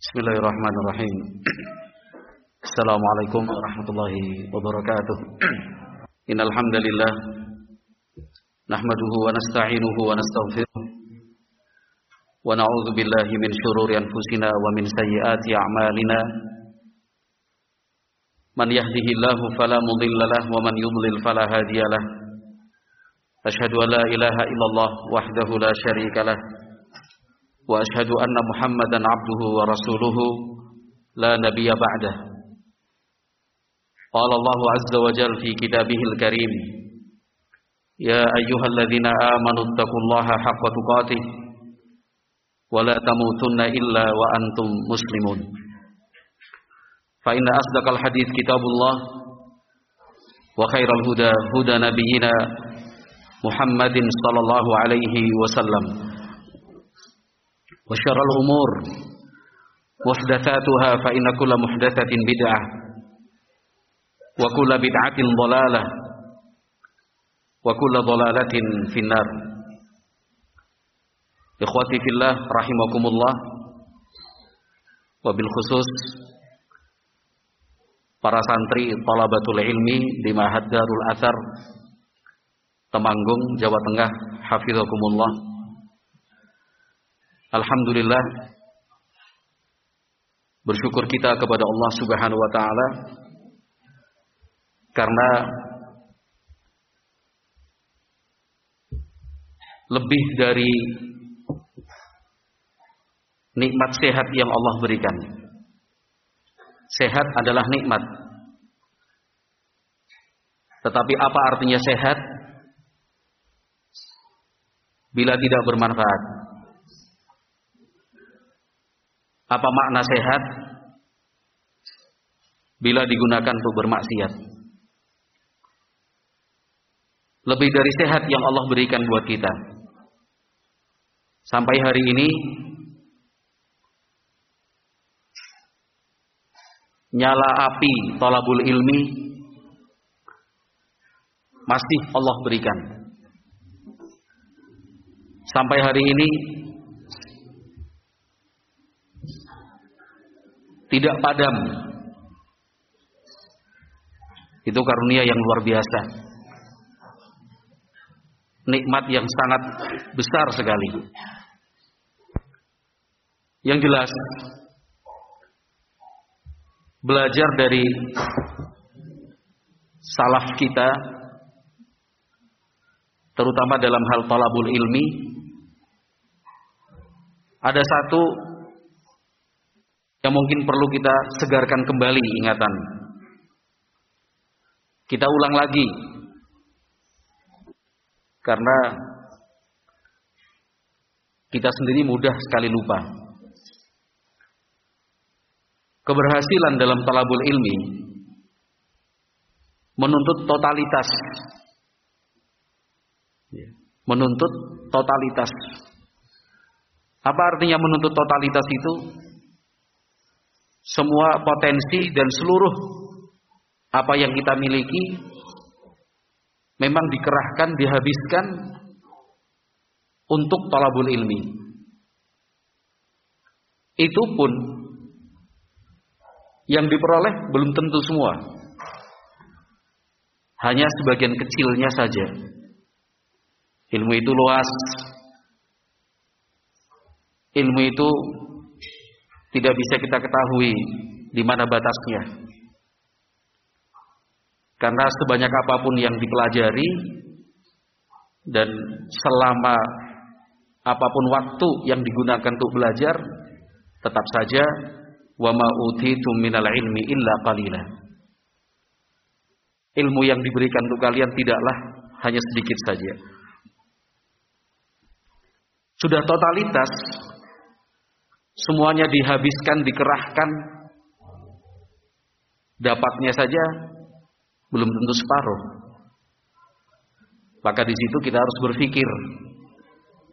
Bismillahirrahmanirrahim. Assalamualaikum warahmatullahi wabarakatuh. Innal hamdalillah nahmaduhu wa nasta'inuhu wa nastaghfiruh wa na'udzu billahi min shururi anfusina wa min sayyiati a'malina. Man yahdihillahu fala mudilla lahu wa man yudlil fala hadiya lahu. Asyhadu an la ilaha illallah wahdahu la syarika lahu wa asyhadu anna Muhammadan abduhu wa rasuluhu la nabiyya ba'dah. Qala Allahu azza wa jalla fi kitabihil karim, ya ayyuhalladzina amanu taqullaha haqqa tuqatih wa la tamutunna illa wa antum muslimun. Fa inna asdaqal hadits kitabullah wa khairal huda huda nabiyyina Muhammadin sallallahu alaihi wasallam. Wa syarrul umur muhdatsatuha fa inna kulla muhdatsatin bid'ah wa kulla bid'atin dhalalah wa kulla dhalalatin finnar. Ikhwati fillah rahimakumullah, wabil khusus para santri thalabatul ilmi di Ma'had Darul Athar Temanggung, Jawa Tengah, hafizakumullah. Alhamdulillah, bersyukur kita kepada Allah Subhanahu wa taala karena lebih dari nikmat sehat yang Allah berikan. Sehat adalah nikmat. Tetapi apa artinya sehat bila tidak bermanfaat? Apa makna sehat bila digunakan untuk bermaksiat? Lebih dari sehat yang Allah berikan buat kita. Sampai hari ini nyala api thalabul ilmi masih Allah berikan. Sampai hari ini tidak padam. Itu karunia yang luar biasa. Nikmat yang sangat besar sekali. Yang jelas, belajar dari salaf kita, terutama dalam hal thalabul ilmi, ada satu yang mungkin perlu kita segarkan kembali ingatan. Kita ulang lagi, karena kita sendiri mudah sekali lupa. Keberhasilan dalam talabul ilmi menuntut totalitas. Menuntut totalitas. Apa artinya menuntut totalitas itu? Semua potensi dan seluruh apa yang kita miliki memang dikerahkan, dihabiskan untuk talabul ilmi. Itu pun yang diperoleh belum tentu semua. Hanya sebagian kecilnya saja. Ilmu itu luas. Ilmu itu tidak bisa kita ketahui di mana batasnya. Karena sebanyak apapun yang dipelajari dan selama apapun waktu yang digunakan untuk belajar, tetap saja wa ma utitum minal ilmi illa qalila. Ilmu yang diberikan untuk kalian tidaklah hanya sedikit saja. Sudah totalitas, semuanya dihabiskan, dikerahkan, dapatnya saja belum tentu separuh. Maka di situ kita harus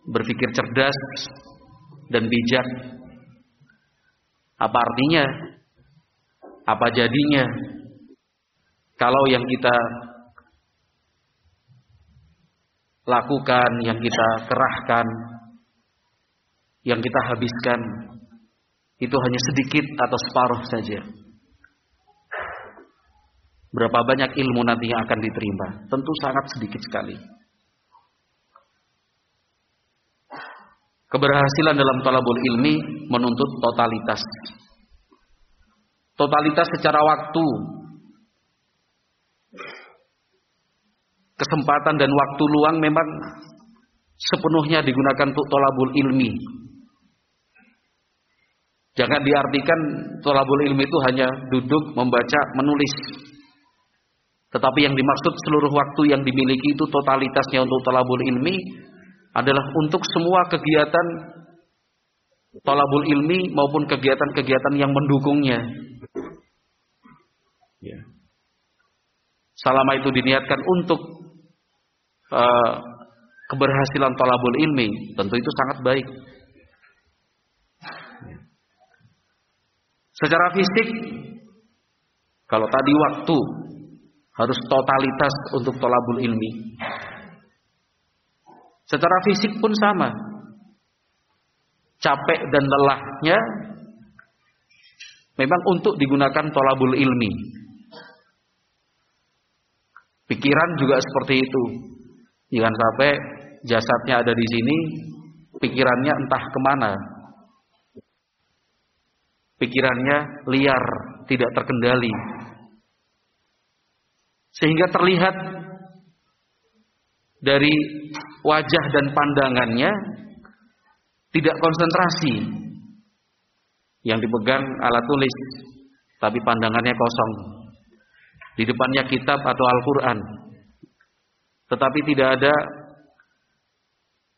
berpikir cerdas dan bijak. Apa artinya? Apa jadinya kalau yang kita lakukan, yang kita kerahkan, yang kita habiskan itu hanya sedikit atau separuh saja. Berapa banyak ilmu nanti yang akan diterima? Tentu sangat sedikit sekali. Keberhasilan dalam talabul ilmi menuntut totalitas. Totalitas secara waktu, kesempatan dan waktu luang memang sepenuhnya digunakan untuk talabul ilmi. Jangan diartikan talabul ilmi itu hanya duduk, membaca, menulis. Tetapi yang dimaksud seluruh waktu yang dimiliki itu totalitasnya untuk talabul ilmi adalah untuk semua kegiatan talabul ilmi maupun kegiatan-kegiatan yang mendukungnya. Ya. Selama itu diniatkan untuk keberhasilan talabul ilmi, tentu itu sangat baik. Ya. Secara fisik, kalau tadi waktu harus totalitas untuk talabul ilmi. Secara fisik pun sama. Capek dan lelahnya memang untuk digunakan talabul ilmi. Pikiran juga seperti itu. Jangan sampai jasadnya ada di sini, pikirannya entah kemana. Pikirannya liar, tidak terkendali. Sehingga terlihat dari wajah dan pandangannya tidak konsentrasi. Yang dipegang alat tulis, tapi pandangannya kosong. Di depannya kitab atau Al-Quran, tetapi tidak ada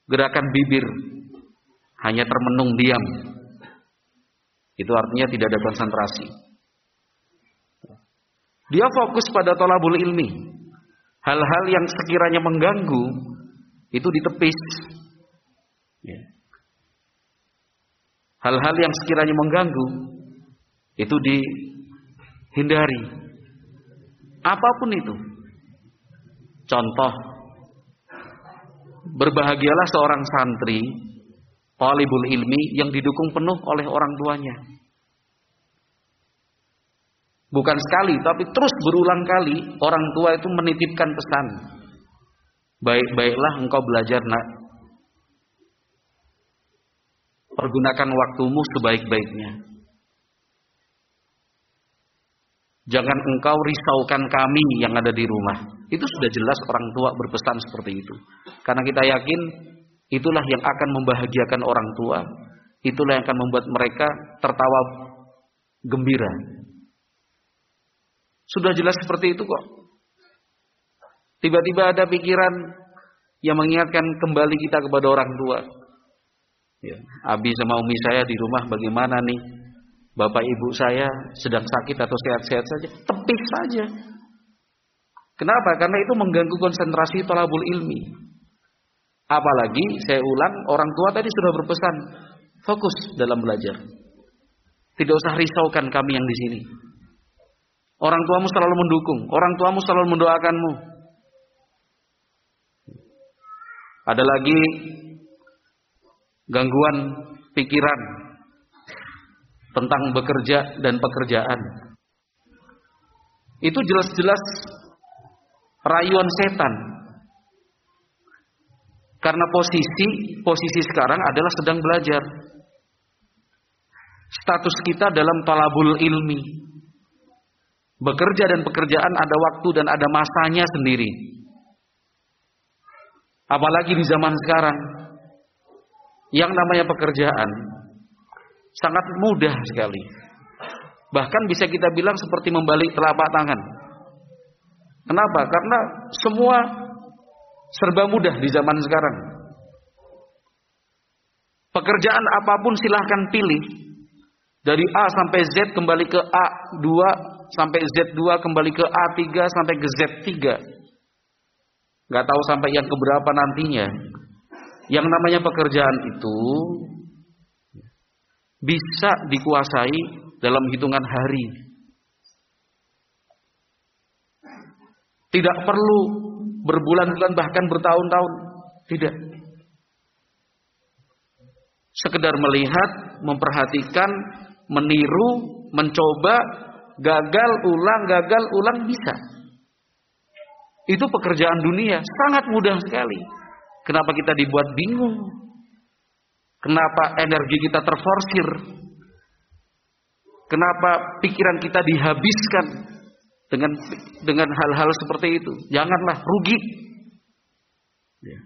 gerakan bibir, hanya termenung diam. Itu artinya tidak ada konsentrasi. Dia fokus pada thalabul ilmi. Hal-hal yang sekiranya mengganggu itu ditepis. Ya. Hal-hal yang sekiranya mengganggu itu dihindari. Apapun itu. Contoh, berbahagialah seorang santri thalibul ilmi yang didukung penuh oleh orang tuanya. Bukan sekali, tapi terus berulang kali orang tua itu menitipkan pesan. Baik-baiklah engkau belajar, nak. Pergunakan waktumu sebaik-baiknya. Jangan engkau risaukan kami yang ada di rumah. Itu sudah jelas orang tua berpesan seperti itu. Karena kita yakin itulah yang akan membahagiakan orang tua. Itulah yang akan membuat mereka tertawa gembira. Sudah jelas seperti itu kok. Tiba-tiba ada pikiran yang mengingatkan kembali kita kepada orang tua. Ya, Abi sama Umi saya di rumah bagaimana nih? Bapak ibu saya sedang sakit atau sehat-sehat saja? Tepis saja. Kenapa? Karena itu mengganggu konsentrasi thalabul ilmi. Apalagi saya ulang, orang tua tadi sudah berpesan, fokus dalam belajar. Tidak usah risaukan kami yang di sini. Orang tuamu selalu mendukung, orang tuamu selalu mendoakanmu. Ada lagi gangguan pikiran tentang bekerja dan pekerjaan. Itu jelas-jelas rayuan setan. Karena posisi sekarang adalah sedang belajar. Status kita dalam thalabul ilmi. Bekerja dan pekerjaan ada waktu dan ada masanya sendiri. Apalagi di zaman sekarang, yang namanya pekerjaan sangat mudah sekali. Bahkan bisa kita bilang seperti membalik telapak tangan. Kenapa? Karena semua serba mudah di zaman sekarang. Pekerjaan apapun silahkan pilih. Dari A sampai Z kembali ke A2 sampai Z2 kembali ke A3 sampai ke Z3. Gak tahu sampai yang keberapa nantinya. Yang namanya pekerjaan itu bisa dikuasai dalam hitungan hari. Tidak perlu berbulan-bulan bahkan bertahun-tahun. Tidak. Sekedar melihat, memperhatikan meniru, mencoba, gagal ulang bisa. Itu pekerjaan dunia, sangat mudah sekali. Kenapa kita dibuat bingung? Kenapa energi kita terforsir? Kenapa pikiran kita dihabiskan dengan hal-hal seperti itu? Janganlah, rugi. Ya.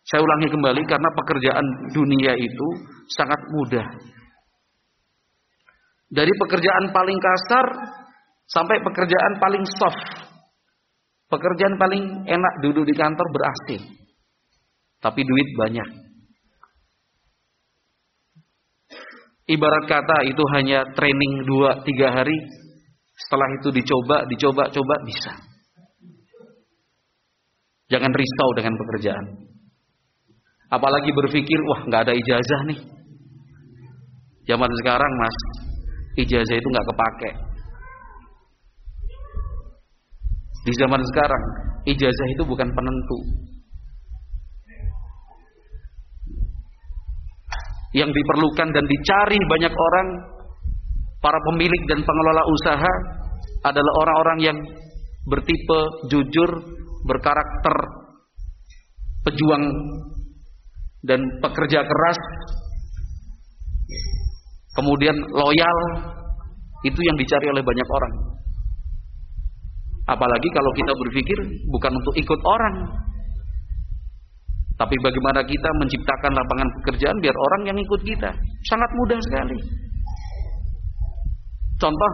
Saya ulangi kembali, karena pekerjaan dunia itu sangat mudah. Dari pekerjaan paling kasar sampai pekerjaan paling soft. Pekerjaan paling enak duduk di kantor ber-AC. Tapi duit banyak. Ibarat kata itu hanya training 2-3 hari. Setelah itu dicoba bisa. Jangan risau dengan pekerjaan. Apalagi berpikir, wah nggak ada ijazah nih. Zaman sekarang mas, ijazah itu nggak kepake. Di zaman sekarang, ijazah itu bukan penentu. Yang diperlukan dan dicari banyak orang, para pemilik dan pengelola usaha, adalah orang-orang yang bertipe jujur, berkarakter, pejuang, dan pekerja keras, kemudian loyal. Itu yang dicari oleh banyak orang. Apalagi kalau kita berpikir bukan untuk ikut orang, tapi bagaimana kita menciptakan lapangan pekerjaan biar orang yang ikut kita. Sangat mudah sekali. Contoh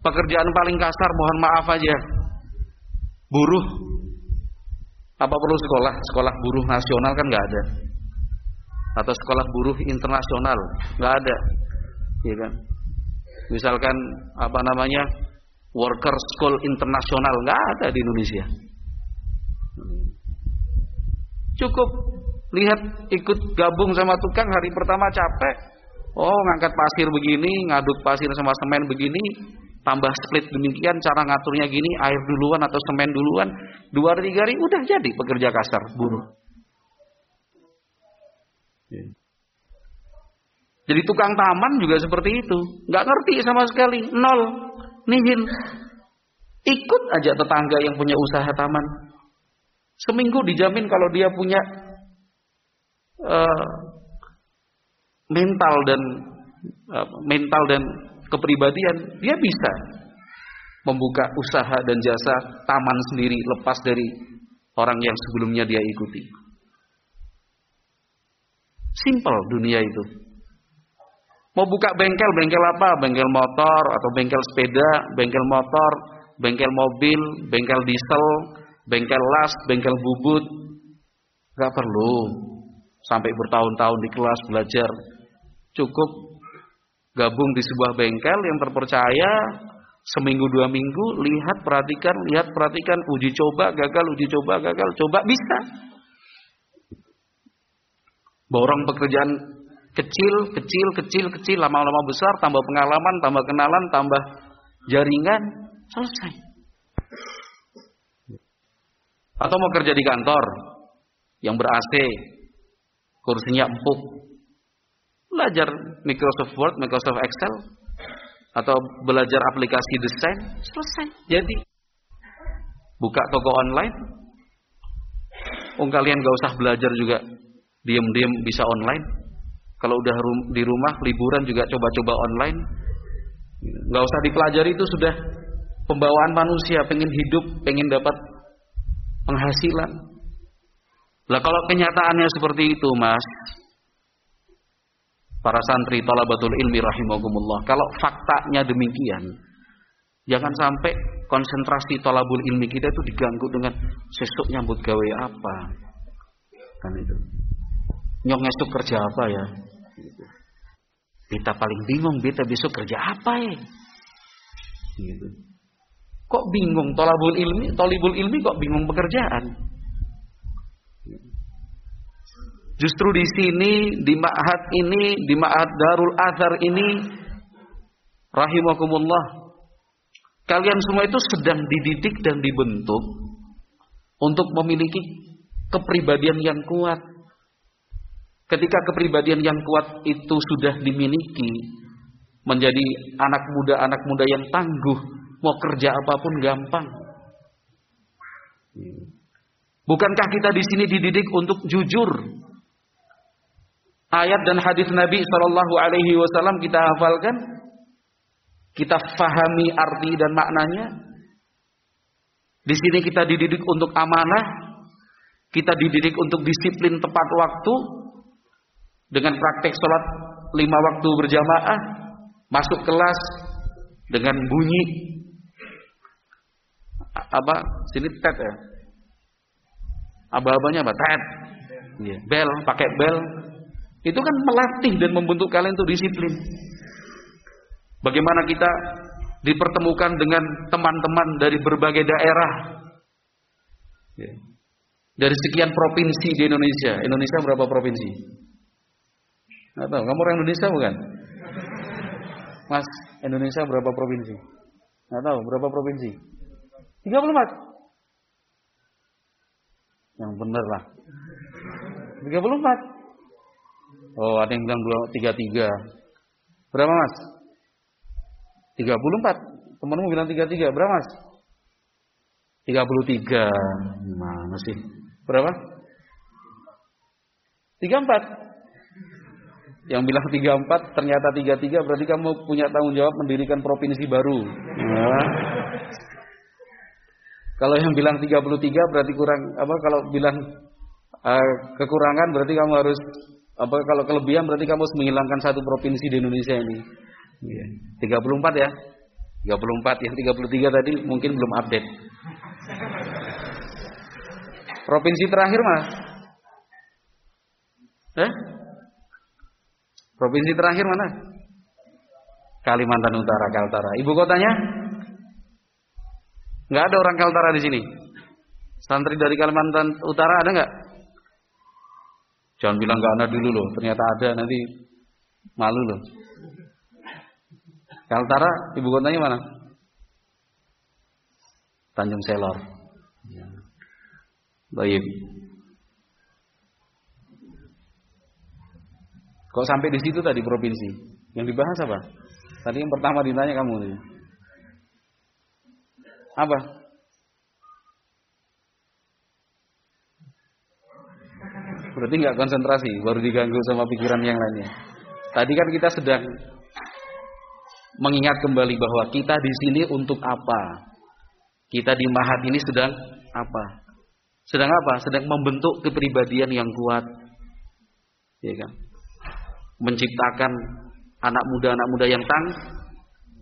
pekerjaan paling kasar, mohon maaf aja, buruh. Apa perlu sekolah? Sekolah buruh nasional kan nggak ada, atau sekolah buruh internasional nggak ada, ya kan? Misalkan apa namanya, Worker School Internasional, nggak ada di Indonesia. Cukup lihat, ikut gabung sama tukang, hari pertama capek, oh ngangkat pasir begini, ngaduk pasir sama semen begini, tambah split demikian, cara ngaturnya gini, air duluan atau semen duluan, 2-3 hari udah jadi pekerja kasar, buruh. Jadi tukang taman juga seperti itu, nggak ngerti sama sekali, nol, nihil. Ikut aja tetangga yang punya usaha taman, seminggu dijamin kalau dia punya mental dan kepribadian, dia bisa membuka usaha dan jasa taman sendiri, lepas dari orang yang sebelumnya dia ikuti. Simple dunia itu. Mau buka bengkel, bengkel apa? Bengkel motor atau bengkel sepeda, bengkel motor, bengkel mobil, bengkel diesel, bengkel las, bengkel bubut. Gak perlu sampai bertahun-tahun di kelas belajar. Cukup gabung di sebuah bengkel yang terpercaya, seminggu 2 minggu, lihat perhatikan, uji coba, gagal, coba, bisa. Borong pekerjaan kecil, lama-lama besar, tambah pengalaman, tambah kenalan, tambah jaringan, selesai. Atau mau kerja di kantor yang ber-AC, kursinya empuk, belajar Microsoft Word, Microsoft Excel, atau belajar aplikasi desain, selesai. Jadi buka toko online, kalian gak usah belajar juga, diam-diam bisa online. Kalau udah di rumah liburan juga coba-coba online. Gak usah dipelajari, itu sudah pembawaan manusia, pengen hidup, pengen dapat penghasilan. Lah kalau kenyataannya seperti itu, Mas, para santri thalabatul ilmi rahimakumullah, kalau faktanya demikian, jangan sampai konsentrasi thalabul ilmi kita itu diganggu dengan sesuk nyambut gawe apa. Kan itu. Nyok ngesuk kerja apa ya? Beta paling bingung, beta besok kerja apa ya? Gitu. Kok bingung thalabul ilmi kok bingung pekerjaan? Justru di sini, di ma'had ini, di ma'had Darul Athar ini, rahimakumullah, kalian semua itu sedang dididik dan dibentuk untuk memiliki kepribadian yang kuat. Ketika kepribadian yang kuat itu sudah dimiliki, menjadi anak muda yang tangguh, mau kerja apapun gampang. Bukankah kita di sini dididik untuk jujur? Ayat dan hadis Nabi Shallallahu Alaihi Wasallam kita hafalkan, kita fahami arti dan maknanya. Di sini kita dididik untuk amanah, kita dididik untuk disiplin tepat waktu, dengan praktek sholat 5 waktu berjamaah, masuk kelas dengan bunyi sini tet ya, aba-abanya tet, bel, pakai bel. Itu kan melatih dan membentuk kalian untuk disiplin. Bagaimana kita dipertemukan dengan teman-teman dari berbagai daerah, dari sekian provinsi di Indonesia. Indonesia berapa provinsi? Nggak tahu. Kamu orang Indonesia bukan? Mas, Indonesia berapa provinsi? Nggak tahu. Berapa provinsi? 34. Yang benar lah. 34. Oh, ada yang bilang 33. Berapa mas? 34. Temanmu bilang 33. Berapa mas? 33. Mana sih? Berapa? 34. Yang bilang 34 ternyata 33, berarti kamu punya tanggung jawab mendirikan provinsi baru. Nah. Kalau yang bilang 33 berarti kurang kalau bilang kekurangan berarti kamu harus kalau kelebihan berarti kamu harus menghilangkan satu provinsi di Indonesia ini. 34 ya. 34, yang 33 tadi mungkin belum update. Provinsi terakhir Mas? Provinsi terakhir mana? Kalimantan Utara, Kaltara. Ibu kotanya? Nggak ada orang Kaltara di sini. Santri dari Kalimantan Utara ada nggak? Jangan bilang nggak ada dulu loh. Ternyata ada, nanti malu loh. Kaltara, ibu kotanya mana? Tanjung Selor. Baik. Kok sampai di situ tadi provinsi? Yang dibahas apa? Tadi yang pertama ditanya kamu. Apa? Berarti nggak konsentrasi, baru diganggu sama pikiran yang lainnya. Tadi kan kita sedang mengingat kembali bahwa kita di sini untuk apa? Kita di Mahat ini sedang apa? Sedang apa? Sedang membentuk kepribadian yang kuat, ya kan? Menciptakan anak muda yang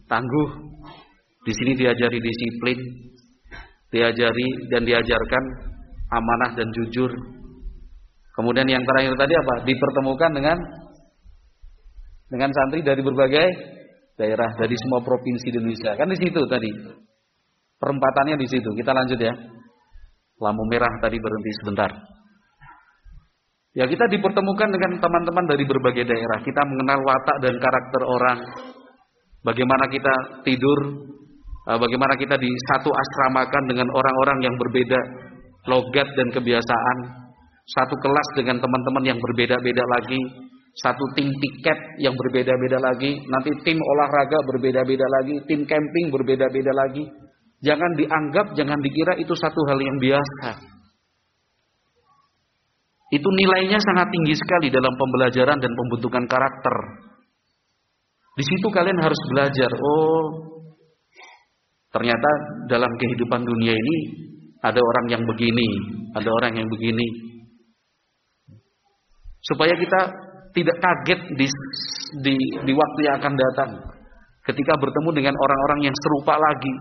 tangguh. Di sini diajari disiplin, diajari dan diajarkan amanah dan jujur. Kemudian yang terakhir tadi apa? Dipertemukan dengan santri dari berbagai daerah, dari semua provinsi di Indonesia. Kan di situ tadi. Perempatannya di situ. Kita lanjut ya. Lampu merah tadi berhenti sebentar. Ya, kita dipertemukan dengan teman-teman dari berbagai daerah. Kita mengenal watak dan karakter orang. Bagaimana kita tidur, bagaimana kita di satu asramakan dengan orang-orang yang berbeda logat dan kebiasaan. Satu kelas dengan teman-teman yang berbeda-beda lagi. Satu tim tiket yang berbeda-beda lagi. Nanti tim olahraga berbeda-beda lagi. Tim camping berbeda-beda lagi. Jangan dianggap, jangan dikira itu satu hal yang biasa. Itu nilainya sangat tinggi sekali dalam pembelajaran dan pembentukan karakter. Di situ kalian harus belajar. Oh, ternyata dalam kehidupan dunia ini ada orang yang begini, ada orang yang begini. Supaya kita tidak kaget di waktu yang akan datang, ketika bertemu dengan orang-orang yang serupa lagi.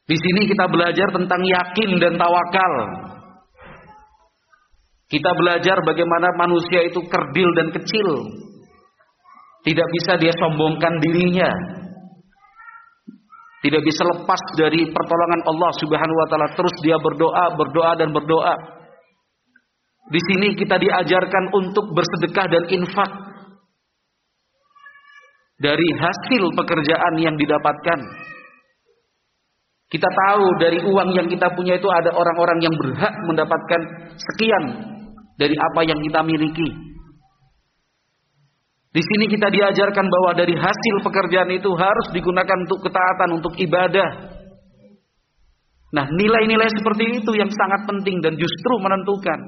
Di sini kita belajar tentang yakin dan tawakal. Kita belajar bagaimana manusia itu kerdil dan kecil. Tidak bisa dia sombongkan dirinya. Tidak bisa lepas dari pertolongan Allah Subhanahu wa taala. Terus dia berdoa dan berdoa. Di sini kita diajarkan untuk bersedekah dan infak dari hasil pekerjaan yang didapatkan. Kita tahu dari uang yang kita punya itu ada orang-orang yang berhak mendapatkan sekian. dari apa yang kita miliki. Di sini kita diajarkan bahwa dari hasil pekerjaan itu harus digunakan untuk ketaatan, untuk ibadah. Nah, nilai-nilai seperti itu yang sangat penting dan justru menentukan.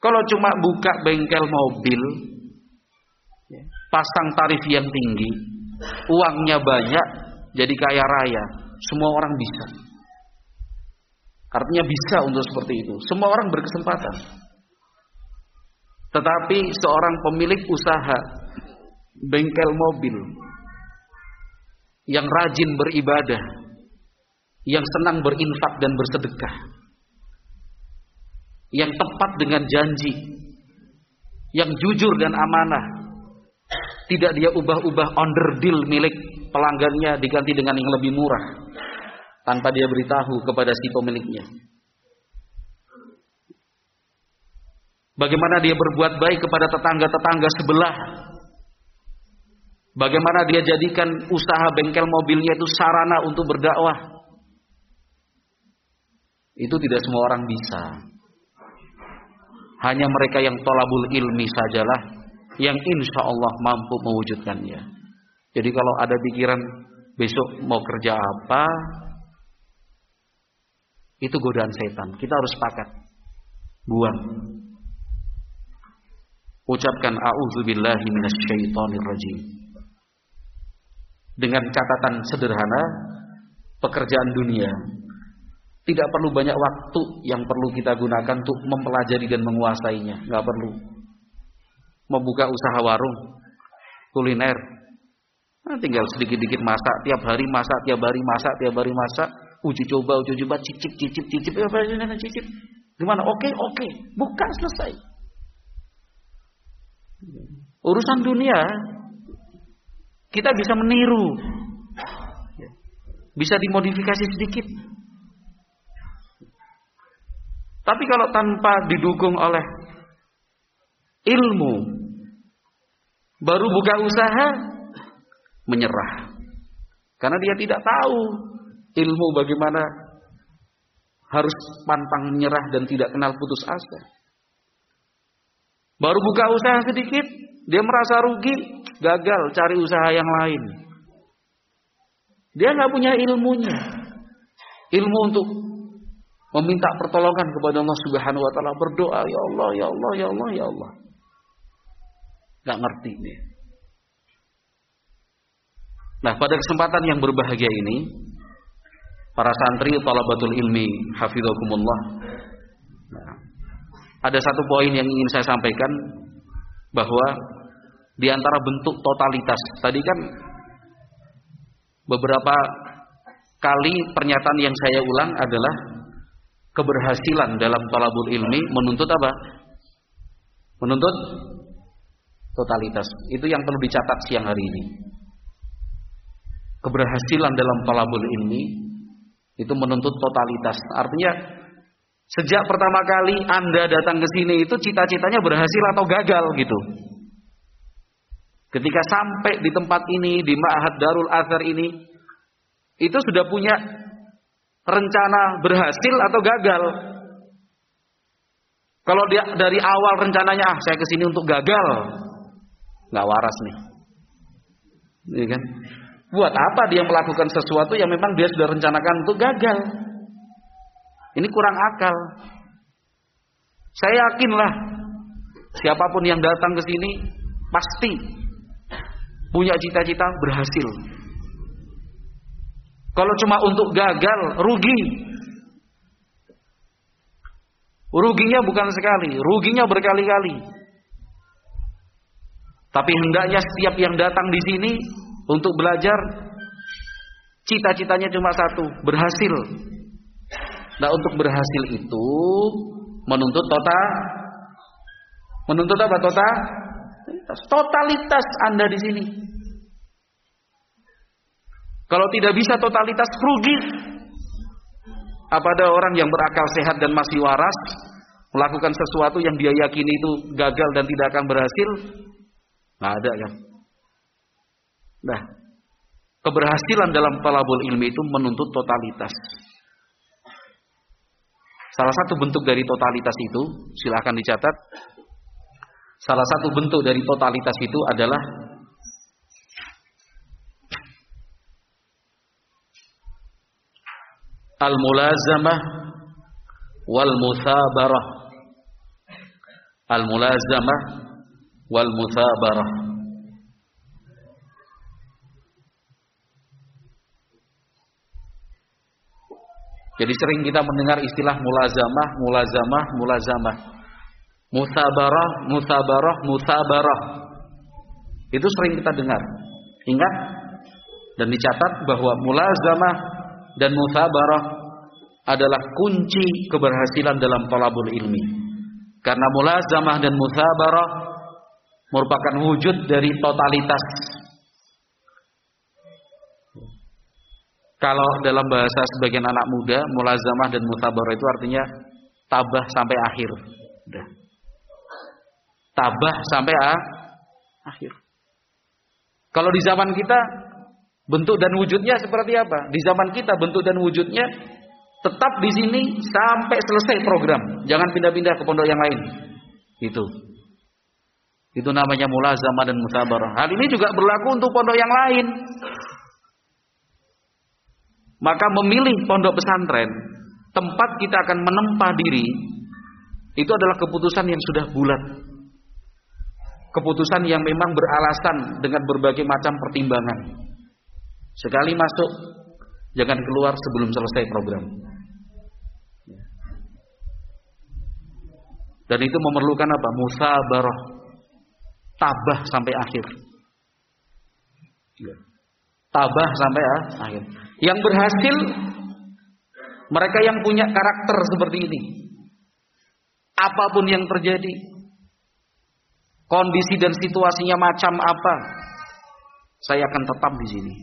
Kalau cuma buka bengkel mobil, pasang tarif yang tinggi, uangnya banyak, jadi kaya raya, semua orang bisa. Artinya bisa untuk seperti itu. Semua orang berkesempatan. Tetapi seorang pemilik usaha bengkel mobil yang rajin beribadah, yang senang berinfak dan bersedekah, yang tepat dengan janji, yang jujur dan amanah, tidak dia ubah-ubah onderdil milik pelanggannya diganti dengan yang lebih murah tanpa dia beritahu kepada si pemiliknya. Bagaimana dia berbuat baik kepada tetangga-tetangga sebelah. Bagaimana dia jadikan usaha bengkel mobilnya itu sarana untuk berdakwah. Itu tidak semua orang bisa. Hanya mereka yang thalabul ilmi sajalah yang insya Allah mampu mewujudkannya. Jadi kalau ada pikiran besok mau kerja apa, itu godaan setan. Kita harus sepakat. Buang. Ucapkan a'udzubillahi minasyaitonirrajim. Dengan catatan sederhana, pekerjaan dunia tidak perlu banyak waktu yang perlu kita gunakan untuk mempelajari dan menguasainya. Nggak perlu. Membuka usaha warung, kuliner, tinggal sedikit-sedikit masak, tiap hari masak, tiap hari masak, tiap hari masak, uji coba, cicip, cicip. Gimana? Oke, buka, selesai. Urusan dunia kita bisa meniru, bisa dimodifikasi sedikit. Tapi kalau tanpa didukung oleh ilmu, baru buka usaha, menyerah. Karena dia tidak tahu ilmu bagaimana harus pantang menyerah dan tidak kenal putus asa. Baru buka usaha sedikit, dia merasa rugi, gagal, cari usaha yang lain. Dia nggak punya ilmunya, ilmu untuk meminta pertolongan kepada Allah Subhanahu Wa Taala, berdoa, ya Allah, ya Allah, ya Allah, ya Allah. Nggak ngerti dia. Nah, pada kesempatan yang berbahagia ini, para santri thalabatul ilmi hafizakumullah, ada satu poin yang ingin saya sampaikan, bahwa di antara bentuk totalitas, tadi kan beberapa kali pernyataan yang saya ulang adalah keberhasilan dalam thalabul ilmi menuntut apa? Menuntut totalitas. Itu yang perlu dicatat siang hari ini. Keberhasilan dalam thalabul ilmi itu menuntut totalitas. Artinya sejak pertama kali Anda datang ke sini itu cita-citanya berhasil atau gagal gitu. Ketika sampai di tempat ini, di Ma'had Darul Athar ini, itu sudah punya rencana berhasil atau gagal. Kalau dia dari awal rencananya, saya ke sini untuk gagal, nggak waras nih. Iya kan? Buat apa dia melakukan sesuatu yang memang dia sudah rencanakan untuk gagal? Ini kurang akal. Saya yakinlah siapapun yang datang ke sini pasti punya cita-cita berhasil. Kalau cuma untuk gagal, rugi. Ruginya bukan sekali, ruginya berkali-kali. Tapi hendaknya setiap yang datang di sini untuk belajar, cita-citanya cuma satu, berhasil. Nah, untuk berhasil itu menuntut menuntut apa? Totalitas Anda di sini. Kalau tidak bisa totalitas, rugi. Apa ada orang yang berakal sehat dan masih waras melakukan sesuatu yang dia yakini itu gagal dan tidak akan berhasil? Nggak ada kan? Nah, keberhasilan dalam thalabul ilmi itu menuntut totalitas. Salah satu bentuk dari totalitas itu, silakan dicatat. Salah satu bentuk dari totalitas itu adalah al-mulazamah wal muthabarah. Al-mulazamah wal muthabarah. Jadi sering kita mendengar istilah mulazamah, mulazamah, mulazamah. Muthabarah, muthabarah, muthabarah. Itu sering kita dengar. Ingat dan dicatat bahwa mulazamah dan muthabarah adalah kunci keberhasilan dalam thalabul ilmi. Karena mulazamah dan muthabarah merupakan wujud dari totalitas. Kalau dalam bahasa sebagian anak muda, mulazamah dan muthabarah itu artinya tabah sampai akhir. Udah. Tabah sampai akhir. Kalau di zaman kita bentuk dan wujudnya seperti apa? Di zaman kita bentuk dan wujudnya tetap di sini sampai selesai program. Jangan pindah-pindah ke pondok yang lain. Itu namanya mulazamah dan muthabarah. Hal ini juga berlaku untuk pondok yang lain. Maka memilih pondok pesantren, tempat kita akan menempa diri, itu adalah keputusan yang sudah bulat. Keputusan yang memang beralasan dengan berbagai macam pertimbangan. Sekali masuk, jangan keluar sebelum selesai program. Dan itu memerlukan apa? Musabarah. Tabah sampai akhir. Tabah sampai akhir. Yang berhasil mereka yang punya karakter seperti ini. Apapun yang terjadi, kondisi dan situasinya macam apa, saya akan tetap di sini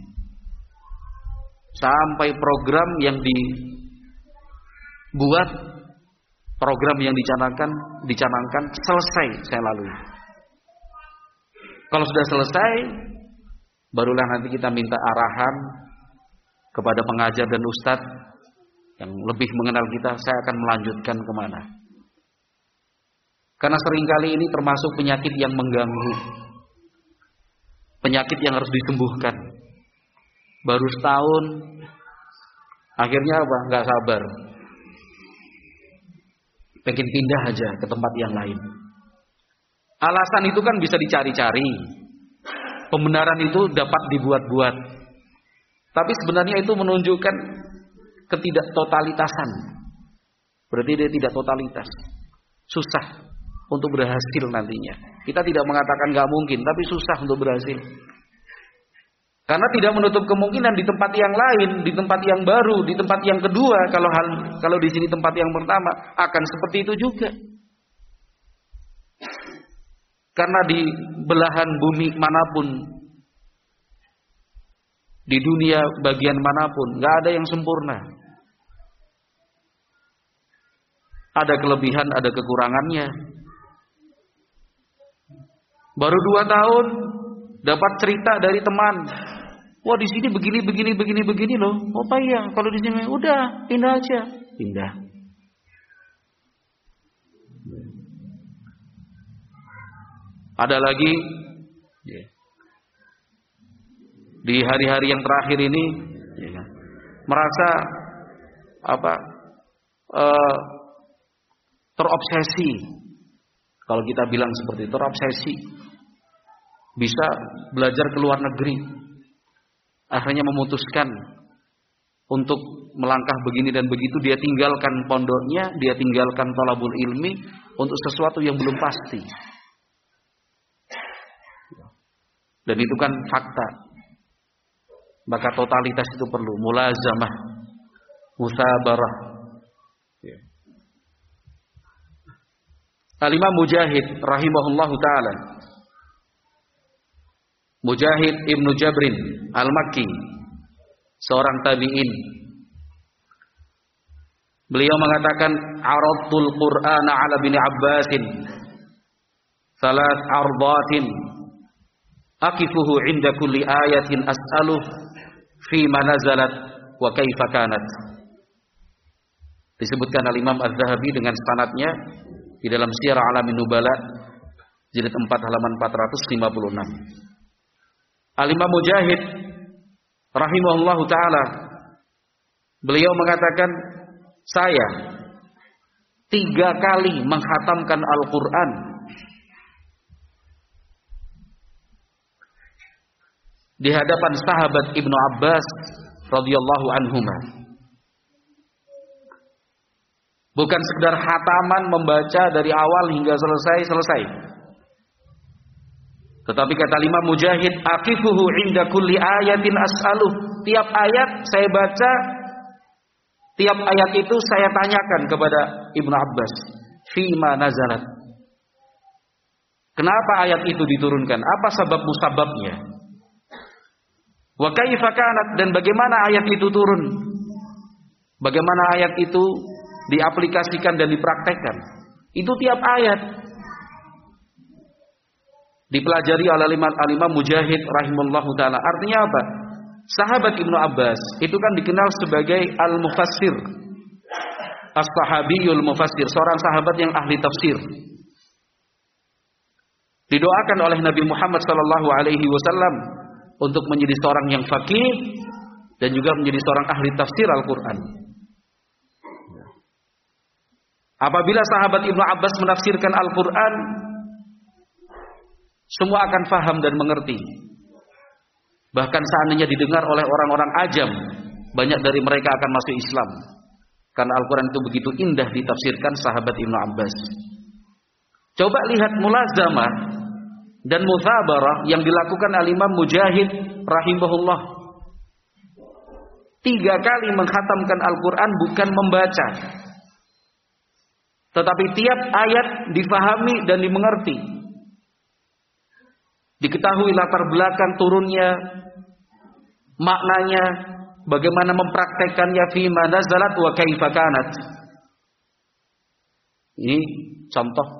sampai program yang dibuat, program yang dicanangkan selesai saya lalui. Kalau sudah selesai, barulah nanti kita minta arahan kepada pengajar dan ustadz yang lebih mengenal kita, saya akan melanjutkan kemana. Karena seringkali ini termasuk penyakit yang mengganggu, penyakit yang harus disembuhkan. Baru setahun, akhirnya apa? Nggak sabar, pengen pindah aja ke tempat yang lain. Alasan itu kan bisa dicari-cari, pembenaran itu dapat dibuat-buat. Tapi sebenarnya itu menunjukkan ketidaktotalitasan. Berarti dia tidak totalitas. Susah untuk berhasil nantinya. Kita tidak mengatakan nggak mungkin, tapi susah untuk berhasil. Karena tidak menutup kemungkinan di tempat yang lain, di tempat yang baru, di tempat yang kedua, kalau di sini tempat yang pertama akan seperti itu juga. Karena di belahan bumi manapun, di dunia bagian manapun, nggak ada yang sempurna. Ada kelebihan, ada kekurangannya. Baru 2 tahun dapat cerita dari teman. Wah, di sini begini loh. Oh apa iya? Kalau di sini udah pindah aja. Pindah. Ada lagi di hari-hari yang terakhir ini merasa terobsesi. Kalau kita bilang seperti itu, terobsesi. Bisa belajar ke luar negeri. Akhirnya memutuskan untuk melangkah begini dan begitu. Dia tinggalkan pondoknya, dia tinggalkan thalabul ilmi untuk sesuatu yang belum pasti. Dan itu kan fakta. Maka totalitas itu perlu. Mulazamah, musabarah. Al-Imam Mujahid rahimahullahu ta'ala, Mujahid Ibnu Jabrin Al-Makki, seorang tabi'in, beliau mengatakan, aradtul Qur'ana ala bin Abbasin salat ardatin aqifuhu inda kulli ayatin as'aluh fi ma nazalat wa kaifa kanat. Disebutkan Al-Imam Az-Zahabi dengan sanadnya di dalam Syiar A'lamin Nubala jilid 4 halaman 456. Al-Imam Mujahid rahimahullahu taala, beliau mengatakan, saya 3 kali menghatamkan Al-Quran di hadapan sahabat Ibnu Abbas radhiyallahu anhuma. Bukan sekedar khataman membaca dari awal hingga selesai. Tetapi kata Imam Mujahid, aqifuhu inda kulli ayatin as'aluh. Tiap ayat saya baca, tiap ayat itu saya tanyakan kepada Ibnu Abbas, fima nazalat. Kenapa ayat itu diturunkan? Apa sebab-musababnya? Wa kaifa kanat, dan bagaimana ayat itu turun? Bagaimana ayat itu diaplikasikan dan dipraktekkan? Itu tiap ayat dipelajari oleh Al-Imam Mujahid rahimahullahu taala. Artinya apa? Sahabat Ibnu Abbas itu kan dikenal sebagai al-mufassir, as-sahabiyul mufassir, seorang sahabat yang ahli tafsir. Didoakan oleh Nabi Muhammad sallallahu alaihi wasallam untuk menjadi seorang yang faqih dan juga menjadi seorang ahli tafsir Al-Qur'an. Apabila sahabat Ibnu Abbas menafsirkan Al-Qur'an, semua akan faham dan mengerti. Bahkan seandainya didengar oleh orang-orang ajam, banyak dari mereka akan masuk Islam. Karena Al-Quran itu begitu indah ditafsirkan sahabat Ibnu Abbas. Coba lihat mulazamah dan muthabarah yang dilakukan Al-Imam Mujahid rahimahullah. 3 kali menghatamkan Al-Quran bukan membaca, tetapi tiap ayat difahami dan dimengerti. Diketahui latar belakang turunnya, maknanya, bagaimana mempraktekannya, fima nazalat wa kaifa kanat. Ini contoh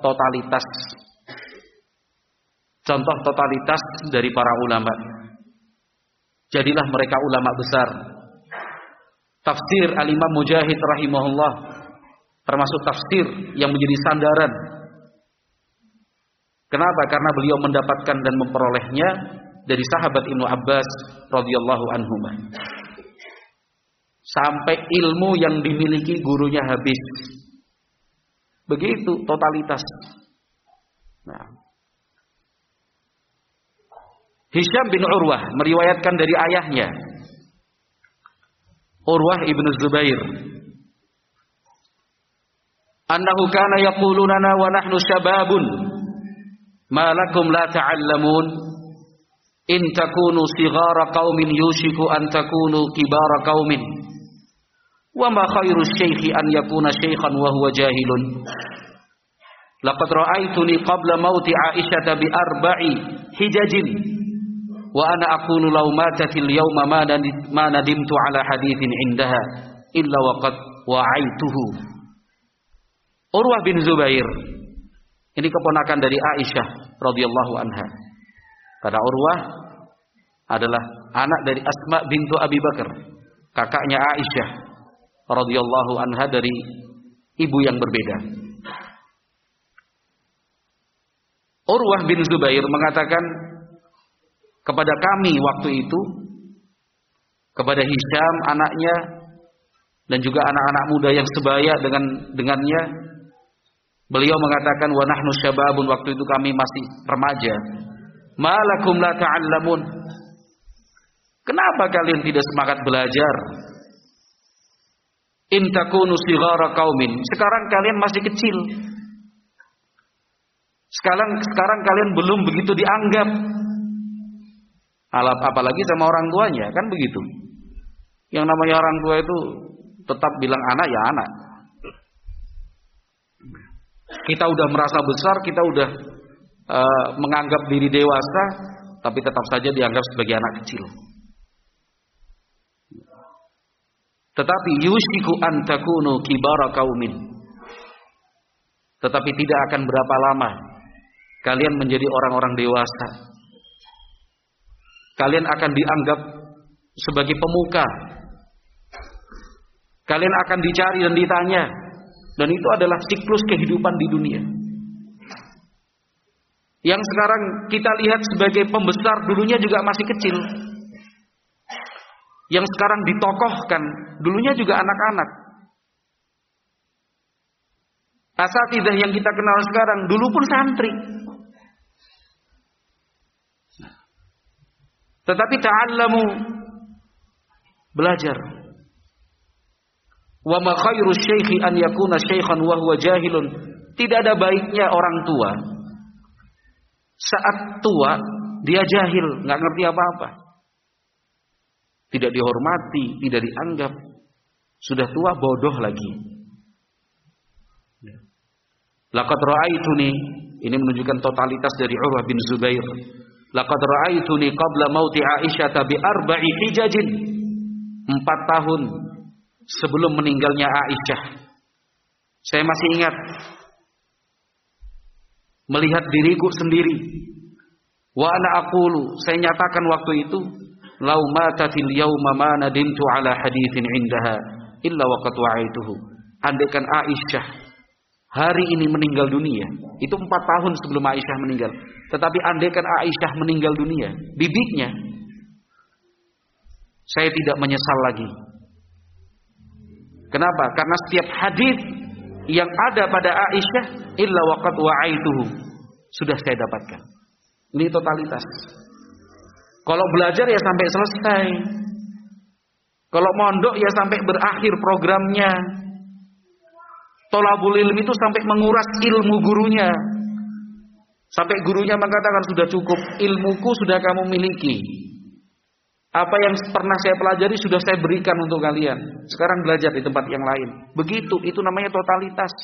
totalitas dari para ulama. Jadilah mereka ulama besar. Tafsir Al-Imam Mujahid rahimahullah termasuk tafsir yang menjadi sandaran. Kenapa? Karena beliau mendapatkan dan memperolehnya dari sahabat Ibnu Abbas radhiyallahu anhuma. Sampai ilmu yang dimiliki gurunya habis. Begitu totalitas. Nah, Hisham bin Urwah meriwayatkan dari ayahnya, Urwah ibnu Zubair, annahu kana yaquluna wa nahnu syababun ma lakum la ta'allamun in takunu sighara qaumin yushiku an takunu kibara qaumin wa ma khairu syaikhi an yakuna syaikhan wa huwa jahilun laqad ra'aituni qabla mauti Aisyah bi 4 hijajin wa ana aqulu law matatil yawma ma nadimtu ala hadithin indaha illa waqad wa'aituhu. Urwah bin Zubair ini keponakan dari Aisyah radhiyallahu anha. Karena Urwah adalah anak dari Asma bintu Abi Bakar, kakaknya Aisyah radhiyallahu anha dari ibu yang berbeda. Urwah bin Zubair mengatakan kepada kami waktu itu, kepada Hisham anaknya dan juga anak-anak muda yang sebaya dengannya, beliau mengatakan wa nahnu syababun, waktu itu kami masih remaja. Malakum la ta'allamun, kenapa kalian tidak semangat belajar? In takunu sighara qaumin, sekarang kalian masih kecil. Sekarang kalian belum begitu dianggap. Apalagi sama orang tuanya, kan begitu. Yang namanya orang tua itu tetap bilang anak ya anak. Kita udah merasa besar, kita udah menganggap diri dewasa, tapi tetap saja dianggap sebagai anak kecil. Tetapi yushiku an takunu kibara qaumin, tetapi tidak akan berapa lama kalian menjadi orang-orang dewasa. Kalian akan dianggap sebagai pemuka. Kalian akan dicari dan ditanya, Dan itu adalah siklus kehidupan di dunia. Yang sekarang kita lihat sebagai pembesar, dulunya juga masih kecil. Yang sekarang ditokohkan, dulunya juga anak-anak. Asatidzah yang kita kenal sekarang, dulu pun santri. Tetapi ta'allamu, belajar. Wa ma khairu syaikhi an yakuna syaikhan wa huwa jahilun. Tidak ada baiknya orang tua saat tua dia jahil, nggak ngerti apa-apa. Tidak dihormati, tidak dianggap. Sudah tua bodoh lagi. Laqad ra'aituni, ini menunjukkan totalitas dari Urwah bin Zubair. Laqad ra'aituni qabla mauti Aisyah bi arba'i hijajin. 4 tahun sebelum meninggalnya Aisyah, saya masih ingat melihat diriku sendiri. Wa ana aqulu, saya nyatakan waktu itu, lau matatil yauma ma nadimtu ala haditsin indaha illa waqad wa'aituhu. Andaikan Aisyah hari ini meninggal dunia, itu 4 tahun sebelum Aisyah meninggal. Tetapi andaikan Aisyah meninggal dunia, bibitnya, saya tidak menyesal lagi. Kenapa? Karena setiap hadis yang ada pada Aisyah illa waqad wa'aituhu, sudah saya dapatkan. Ini totalitas. Kalau belajar ya sampai selesai. Kalau mondok ya sampai berakhir programnya. Thalabul ilmi itu sampai menguras ilmu gurunya. Sampai gurunya mengatakan sudah cukup, ilmuku sudah kamu miliki. Apa yang pernah saya pelajari sudah saya berikan untuk kalian. Sekarang belajar di tempat yang lain. Begitu, itu namanya totalitas.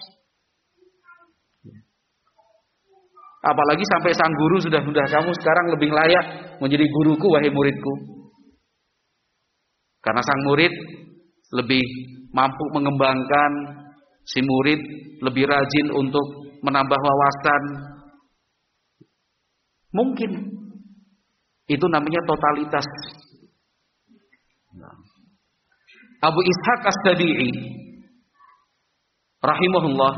Apalagi sampai sang guru sudah kamu sekarang lebih layak menjadi guruku wahai muridku. Karena sang murid lebih mampu mengembangkan, si murid lebih rajin untuk menambah wawasan. Mungkin itu namanya totalitas. Abu Ishaq As-Sabi'i rahimahullah,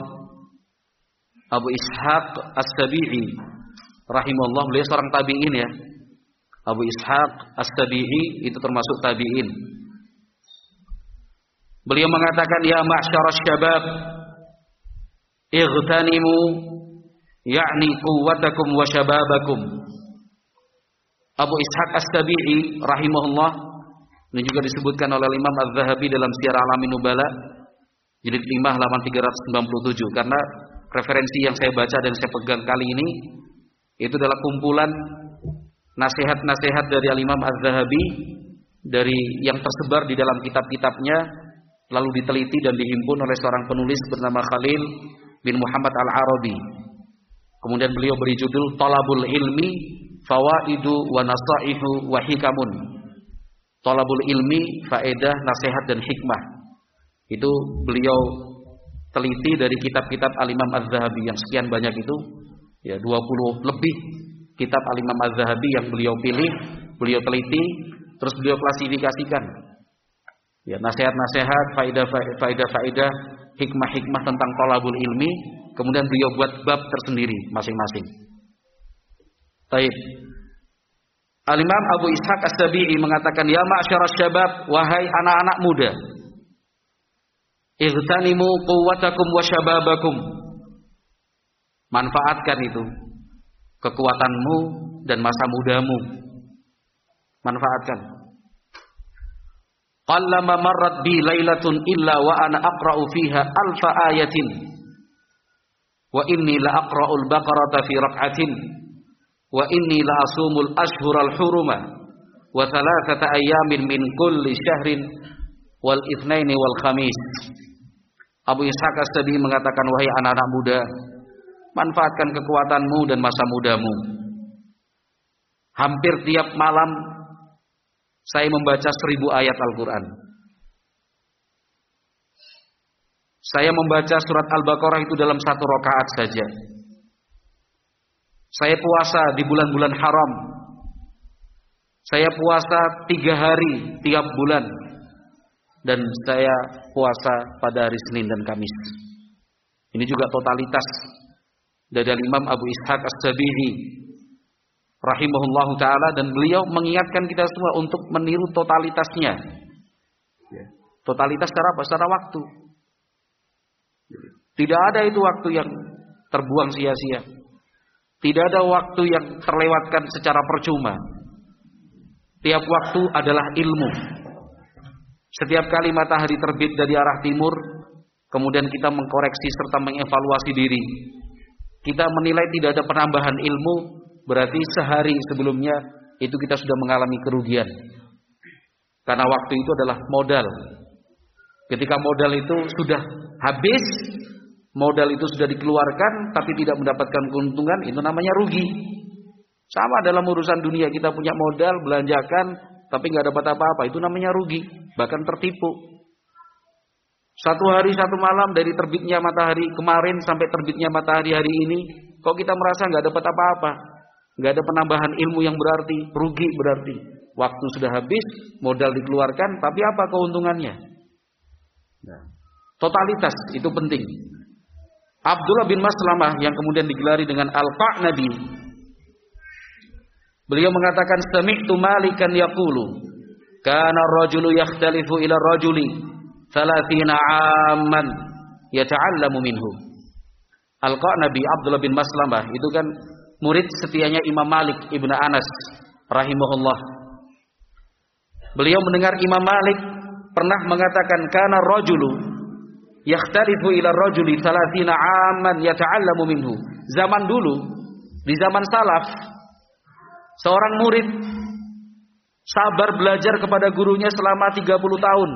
Abu Ishaq As-Sabi'i rahimahullah, beliau seorang tabi'in ya. Abu Ishaq As-Sabi'i itu termasuk tabi'in. Beliau mengatakan, ya ma'syaras syabab, ightanimu ya'ni quwwatakum wa syababakum. Abu Ishaq As-Sabi'i rahimahullah, ini juga disebutkan oleh Imam Az-Zahabi dalam Syiar A'lamin Nubala jilid 5 halaman 397. Karena referensi yang saya baca dan saya pegang kali ini itu adalah kumpulan nasihat-nasihat dari Imam Az-Zahabi dari yang tersebar di dalam kitab-kitabnya, lalu diteliti dan dihimpun oleh seorang penulis bernama Khalil bin Muhammad Al-Arabi. Kemudian beliau beri judul Thalabul Ilmi Fawaidu wa Nasaihu wa Hikamun. Thalabul ilmi, faedah, nasihat dan hikmah. Itu beliau teliti dari kitab-kitab Al-Imam Az-Zahabi yang sekian banyak itu, ya 20 lebih kitab Al-Imam Az-Zahabi yang beliau pilih, beliau teliti, terus beliau klasifikasikan. Ya, nasihat-nasihat, faedah-faedah, hikmah-hikmah tentang thalabul ilmi, kemudian beliau buat bab tersendiri masing-masing. Baik. Al-Imam Abu Ishaq As-Sabi'i mengatakan, ya ma'syaras syabab, wahai anak-anak muda, ightanimu quwwatakum wa syababakum. Manfaatkan itu, kekuatanmu dan masa mudamu. Manfaatkan. Qallama marrat bi lailatun illa wa ana aqra'u fiha alfa ayatin wa inni la aqra'ul baqarata fi rak'atin wa inni la asumul ashhural huruma wa thalathata ayamin min kulli syahrin wal itsnaini wal khamis. Abu Ishaq As-Sabi'i mengatakan, wahai anak-anak muda, manfaatkan kekuatanmu dan masa mudamu. Hampir tiap malam saya membaca 1000 ayat Al-Quran. Saya membaca surat Al-Baqarah itu dalam 1 rakaat saja. Saya puasa di bulan-bulan haram. Saya puasa 3 hari tiap bulan. Dan saya puasa pada hari Senin dan Kamis. Ini juga totalitas dari Imam Abu Ishaq As-Sabi'i rahimahullahu taala, dan beliau mengingatkan kita semua untuk meniru totalitasnya. Totalitas secara apa? Secara waktu. Tidak ada itu waktu yang terbuang sia-sia. Tidak ada waktu yang terlewatkan secara percuma. Tiap waktu adalah ilmu. Setiap kali matahari terbit dari arah timur, kemudian kita mengkoreksi serta mengevaluasi diri. Kita menilai tidak ada penambahan ilmu, berarti sehari sebelumnya itu kita sudah mengalami kerugian. Karena waktu itu adalah modal. Ketika modal itu sudah habis, modal itu sudah dikeluarkan tapi tidak mendapatkan keuntungan, itu namanya rugi. Sama dalam urusan dunia, kita punya modal, belanjakan tapi nggak dapat apa-apa, itu namanya rugi, bahkan tertipu. Satu hari satu malam dari terbitnya matahari kemarin sampai terbitnya matahari hari ini, kok kita merasa nggak dapat apa-apa, nggak ada penambahan ilmu yang berarti, rugi berarti. Waktu sudah habis, modal dikeluarkan, tapi apa keuntungannya? Totalitas itu penting. Abdullah bin Maslamah yang kemudian digelari dengan Al-Qa'nabi, beliau mengatakan, sami'tu Malikan yaqulu, kana ar-rajulu yakhtalifu ila ar-rajuli 30 amman yata'allamu minhu. Al-Qa'nabi Abdullah bin Maslamah itu kan murid setianya Imam Malik Ibnu Anas rahimahullah. Beliau mendengar Imam Malik pernah mengatakan, kana ar-rajulu yakhtalifu ila ar-rajuli 30 amman yata'allamu minhu. Zaman dulu, di zaman salaf, seorang murid sabar belajar kepada gurunya selama 30 tahun.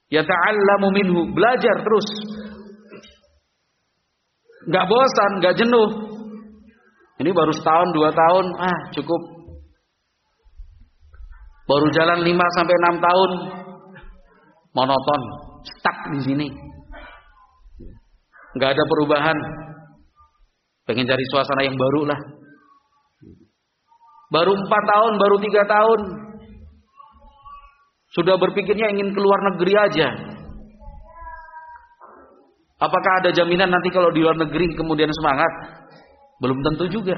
Yata'allamu minhu, belajar terus. Enggak bosan, enggak jenuh. Ini baru setahun, 2 tahun, cukup. Baru jalan 5 sampai 6 tahun, monoton, stuck di sini. Enggak ada perubahan. Pengen cari suasana yang baru lah. Baru 4 tahun, baru 3 tahun, sudah berpikirnya ingin keluar negeri aja. Apakah ada jaminan nanti kalau di luar negeri kemudian semangat? Belum tentu juga.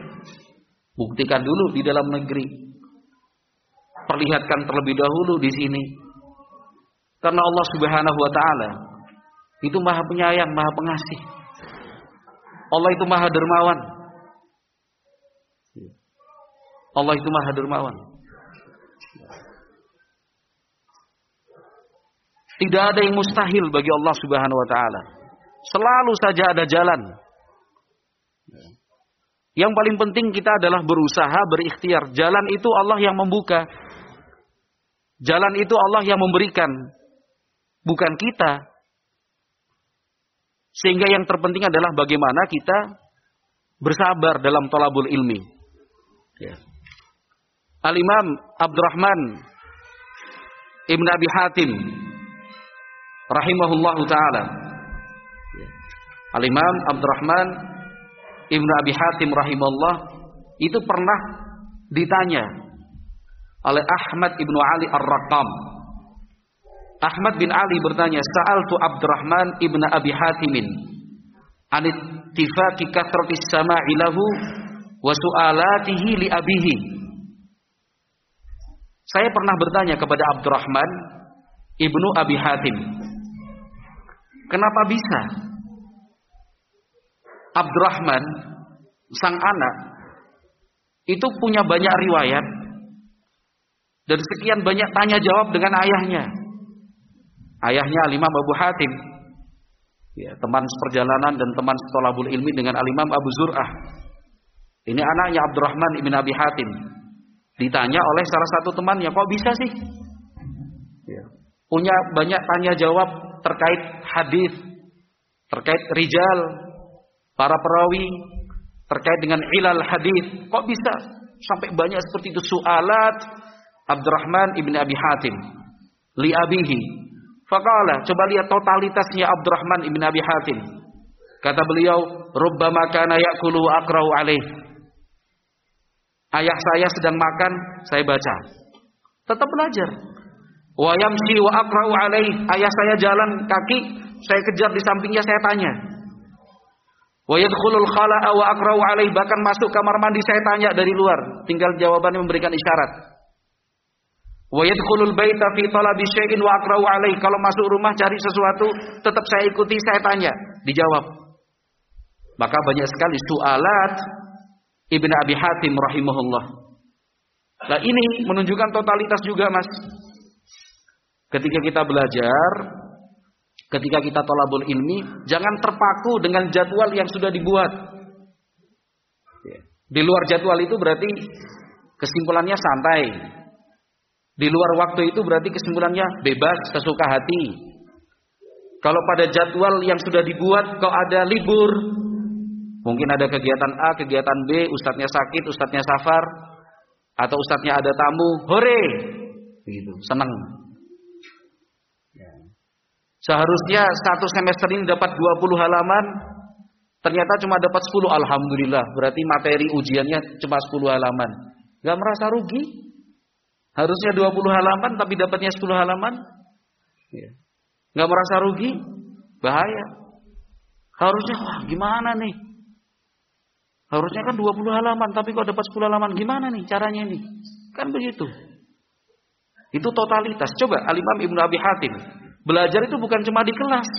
Buktikan dulu di dalam negeri. Perlihatkan terlebih dahulu di sini. Karena Allah Subhanahu wa taala itu Maha Penyayang, Maha Pengasih. Allah itu Maha Dermawan. Allah itu Maha Dermawan. Tidak ada yang mustahil bagi Allah Subhanahu wa taala. Selalu saja ada jalan. Yang paling penting kita adalah berusaha, berikhtiar. Jalan itu Allah yang membuka. Jalan itu Allah yang memberikan, bukan kita. Sehingga yang terpenting adalah bagaimana kita bersabar dalam thalabul ilmi. Al-Imam Abdurrahman Ibn Abi Hatim rahimahullahu ta'ala. Al-Imam Abdurrahman Ibn Abi Hatim rahimahullah itu pernah ditanya oleh Ahmad Ibn Ali Ar-Raqam. Ahmad bin Ali bertanya, sa'altu Abdurrahman Ibn Abi Hatimin an ittifaqi kathratis sama'i lahu wa su'alatihi li abihi. Saya pernah bertanya kepada Abdurrahman Ibnu Abi Hatim, kenapa bisa Abdurrahman sang anak itu punya banyak riwayat dan sekian banyak tanya jawab dengan ayahnya. Ayahnya Al-Imam Abu Hatim, teman seperjalanan dan teman thalabul ilmi dengan Al-Imam Abu Zur'ah. Ini anaknya Abdurrahman Ibn Abi Hatim. Ditanya oleh salah satu temannya, kok bisa sih? Punya banyak tanya jawab terkait hadis, terkait rijal, para perawi, terkait dengan ilal hadis. Kok bisa sampai banyak seperti itu? Su'alat Abdurrahman Ibn Abi Hatim li abihi. Faqala, coba lihat totalitasnya Abdurrahman Ibn Abi Hatim. Kata beliau, rubbama kana ya'kulu aqra'u alaih. Ayah saya sedang makan, saya baca. Tetap belajar. Wa yamshi wa aqra'u alaih. Ayah saya jalan kaki, saya kejar di sampingnya, saya tanya. Wa yadkhulul khala'a wa aqra'u alaihi, bahkan masuk kamar mandi saya tanya dari luar, tinggal jawabannya memberikan isyarat. Wa yadkhulul baita fi talabi syai'in wa aqra'u alaihi, kalau masuk rumah cari sesuatu tetap saya ikuti, saya tanya, dijawab. Maka banyak sekali sualat Ibnu Abi Hatim rahimahullah. Nah, ini menunjukkan totalitas juga, Mas. Ketika kita belajar, ketika kita thalabul ilmi, jangan terpaku dengan jadwal yang sudah dibuat. Di luar jadwal itu berarti kesimpulannya santai. Di luar waktu itu berarti kesimpulannya bebas, sesuka hati. Kalau pada jadwal yang sudah dibuat kok ada libur, mungkin ada kegiatan A, kegiatan B, ustadznya sakit, ustadznya safar, atau ustadznya ada tamu, hore, begitu, senang. Seharusnya satu semester ini dapat 20 halaman, ternyata cuma dapat 10, alhamdulillah. Berarti materi ujiannya cuma 10 halaman. Gak merasa rugi? Harusnya 20 halaman tapi dapatnya 10 halaman. Gak merasa rugi? Bahaya. Harusnya, wah gimana nih? Harusnya kan 20 halaman tapi kok dapat 10 halaman, gimana nih caranya nih? Kan begitu. Itu totalitas. Coba Al-Imam Ibnu Abi Hatim, belajar itu bukan cuma di kelas.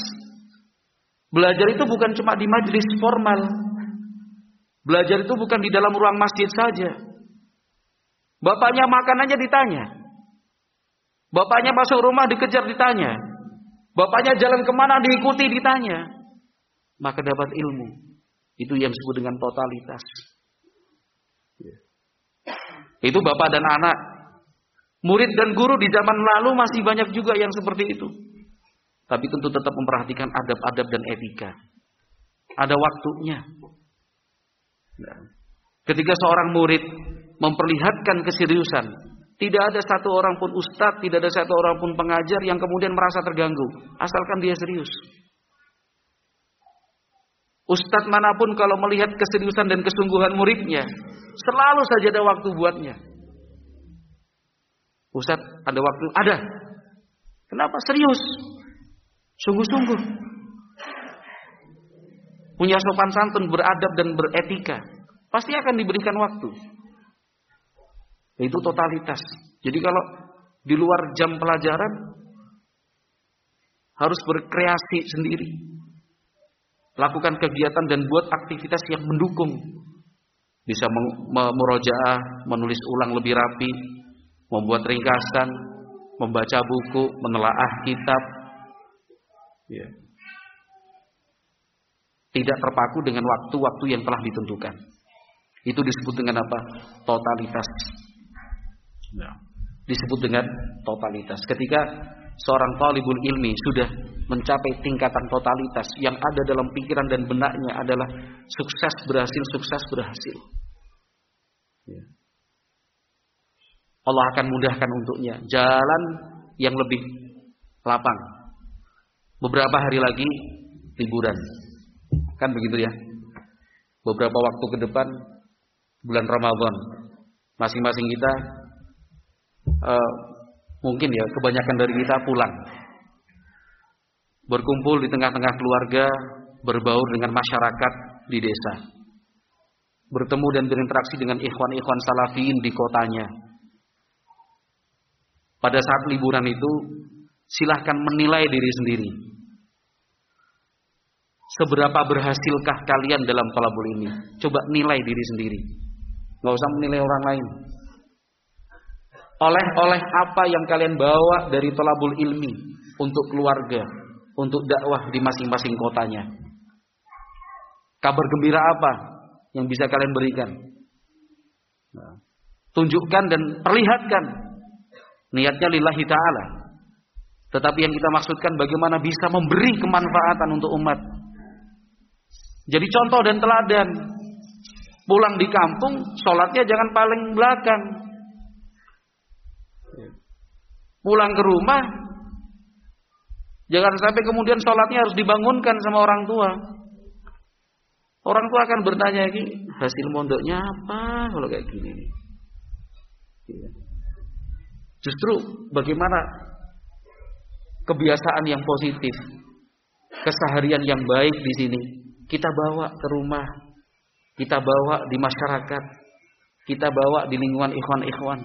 Belajar itu bukan cuma di majelis formal. Belajar itu bukan di dalam ruang masjid saja. Bapaknya makan aja ditanya. Bapaknya masuk rumah dikejar ditanya. Bapaknya jalan kemana diikuti ditanya. Maka dapat ilmu. Itu yang disebut dengan totalitas. Itu bapak dan anak. Murid dan guru di zaman lalu masih banyak juga yang seperti itu. Tapi tentu tetap memperhatikan adab-adab dan etika. Ada waktunya. Ketika seorang murid memperlihatkan keseriusan, tidak ada satu orang pun ustadz, tidak ada satu orang pun pengajar yang kemudian merasa terganggu, asalkan dia serius. Ustadz manapun kalau melihat keseriusan dan kesungguhan muridnya, selalu saja ada waktu buatnya. Ustadz, ada waktu? Ada. Kenapa? Serius. Sungguh-sungguh. Punya sopan santun, beradab dan beretika. Pasti akan diberikan waktu. Itu totalitas. Jadi kalau di luar jam pelajaran, harus berkreasi sendiri. Lakukan kegiatan dan buat aktivitas yang mendukung. Bisa murojaah, menulis ulang lebih rapi, membuat ringkasan, membaca buku, menelaah kitab. Ya. Tidak terpaku dengan waktu-waktu yang telah ditentukan. Itu disebut dengan apa? Totalitas. Ya. Disebut dengan totalitas. Ketika seorang talibul ilmi sudah mencapai tingkatan totalitas, yang ada dalam pikiran dan benaknya adalah sukses berhasil, sukses berhasil. Ya. Allah akan mudahkan untuknya jalan yang lebih lapang. Beberapa hari lagi liburan, kan begitu ya. Beberapa waktu ke depan bulan Ramadan, masing-masing kita mungkin ya kebanyakan dari kita pulang, berkumpul di tengah-tengah keluarga, berbaur dengan masyarakat di desa, bertemu dan berinteraksi dengan ikhwan-ikhwan salafiyin di kotanya. Pada saat liburan itu, silahkan menilai diri sendiri. Seberapa berhasilkah kalian dalam thalabul ini? Coba nilai diri sendiri. Gak usah menilai orang lain. Oleh apa yang kalian bawa dari thalabul ilmi untuk keluarga, untuk dakwah di masing-masing kotanya? Kabar gembira apa yang bisa kalian berikan? Nah, tunjukkan dan perlihatkan. Niatnya lillahi ta'ala. Tetapi yang kita maksudkan bagaimana bisa memberi kemanfaatan untuk umat. Jadi contoh dan teladan. Pulang di kampung, sholatnya jangan paling belakang. Pulang ke rumah, jangan sampai kemudian sholatnya harus dibangunkan sama orang tua. Orang tua akan bertanya lagi, hasil mondoknya apa kalau kayak gini? Justru bagaimana kebiasaan yang positif, keseharian yang baik di sini kita bawa ke rumah, kita bawa di masyarakat, kita bawa di lingkungan ikhwan-ikhwan.